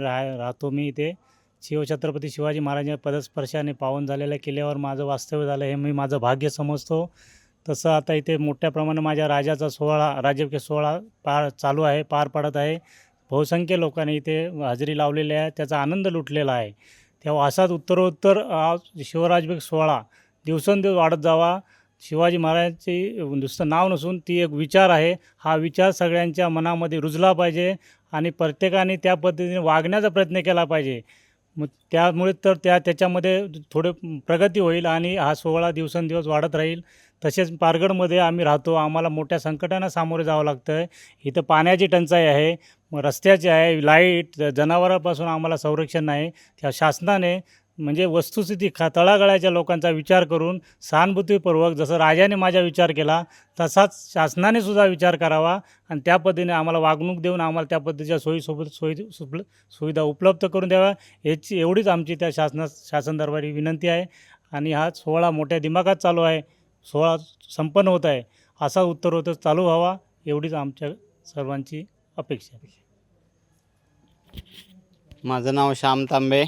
राहतो मी इथे. शिवछत्रपती शिवाजी महाराजांच्या पदस्पर्शाने पावन झालेल्या किल्ल्यावर माझं वास्तव्य झालं हे मी माझं भाग्य समजतो. तसं आता इथे मोठ्या प्रमाणात माझ्या राजाचा सोहळा, राजकीय सोहळा चालू आहे, पार पडत आहे. बहुसंख्य लोकांनी इथे हजेरी लावलेली आहे, त्याचा आनंद लुटलेला आहे. तेव्हा असाच उत्तरोत्तर शिवराज्याभिषेक सोहळा दिवसेंदिवस वाढत जावा. शिवाजी महाराजांची नुसतं नाव नसून ती एक विचार आहे. हा विचार सगळ्यांच्या मनामध्ये रुजला पाहिजे आणि प्रत्येकाने त्या पद्धतीने वागण्याचा प्रयत्न केला पाहिजे. मग त्यामुळे तर त्याच्यामध्ये थोडे प्रगती होईल आणि हा सोहळा दिवसेंदिवस वाढत राहील. तसेच पारगडमध्ये आम्ही राहतो, आम्हाला मोठ्या संकटांना सामोरे जावं लागतं आहे. इथं पाण्याची टंचाई आहे, मग रस्त्याची आहे, लाईट, जनावरांपासून आम्हाला संरक्षण नाही. त्या शासनाने म्हणजे वस्तुस्थिती तळागाळाच्या लोकांचा विचार करून सहानुभूतीपूर्वक जसं राजाने माझा विचार केला तसाच शासनाने सुद्धा विचार करावा आणि त्या पद्धतीने आम्हाला वागणूक देऊन आम्हाला त्या पद्धतीच्या सुविधा उपलब्ध करून द्याव्या. एवढीच आमची त्या शासन दरबारी विनंती आहे. आणि हा सोहळा मोठ्या दिमागात चालू आहे, सोहळा संपन्न होत आहे, असा उत्तरोत्तर चालू व्हावा एवढीच आमच्या सर्वांची अपेक्षा आहे. माझं नाव श्याम तांबे,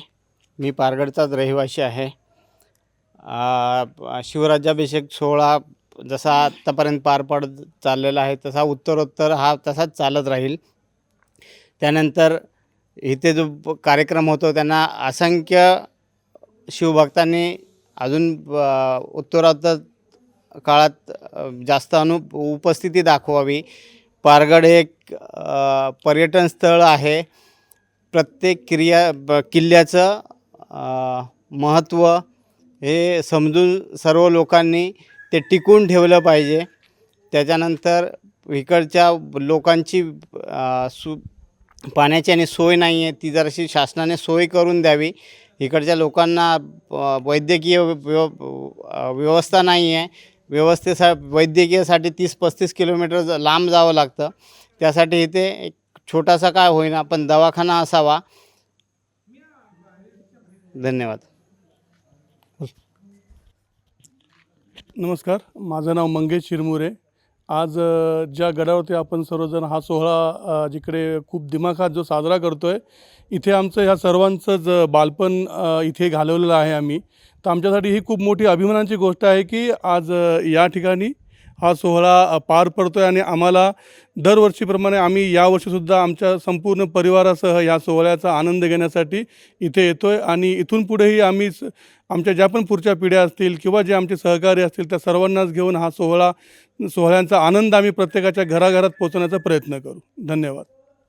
मी पारगडचाच रहिवासी आहे. शिवराज्याभिषेक सोहळा जसा आत्तापर्यंत पार पडत चाललेला आहे तसा उत्तरोत्तर हा तसाच चालत राहील. त्यानंतर इथे जो कार्यक्रम होतो त्यांना असंख्य शिवभक्तांनी अजून उत्तरोत्तर काळात जास्त उपस्थिती दाखवावी. पारगड हे एक पर्यटन स्थळ आहे. प्रत्येक किल्ल्याचं महत्त्व हे समजून सर्व लोकांनी ते टिकवून ठेवलं पाहिजे. त्याच्यानंतर इकडच्या लोकांची पाण्याची आणि सोय नाही आहे, ती जराशी शासनाने सोय करून द्यावी. इकडच्या लोकांना वैद्यकीय व्यवस्था नाही आहे, वैद्यकीयसाठी 30-35 किलोमीटर लांब जावं लागतं. त्यासाठी इथे एक छोटासा काय होईना पण दवाखाना असावा. धन्यवाद. नमस्कार, माझं नाव मंगेश चिरमुरे. आज ज्या गडावरती आपण सर्वजण हा सोहळा जिकडे खूप दिमाखात जो साजरा करतो आहे, इथे आमचं ह्या सर्वांचंच बालपण इथे घालवलेलं आहे आम्ही. तर आमच्यासाठी ही खूप मोठी अभिमानाची गोष्ट आहे की आज या ठिकाणी हा सोहळा पार पडतो आहे. आणि आम्हाला दरवर्षीप्रमाणे आम्ही यावर्षीसुद्धा आमच्या संपूर्ण परिवारासह या सोहळ्याचा आनंद घेण्यासाठी इथे येतो आहे. आणि इथून पुढेही आम्ही आमच्या ज्या पण पुढच्या पिढ्या असतील किंवा जे आमचे सहकारी असतील त्या सर्वांनाच घेऊन हा सोहळ्यांचा आनंद आम्ही प्रत्येकाच्या घराघरात पोहोचवण्याचा प्रयत्न करू. धन्यवाद.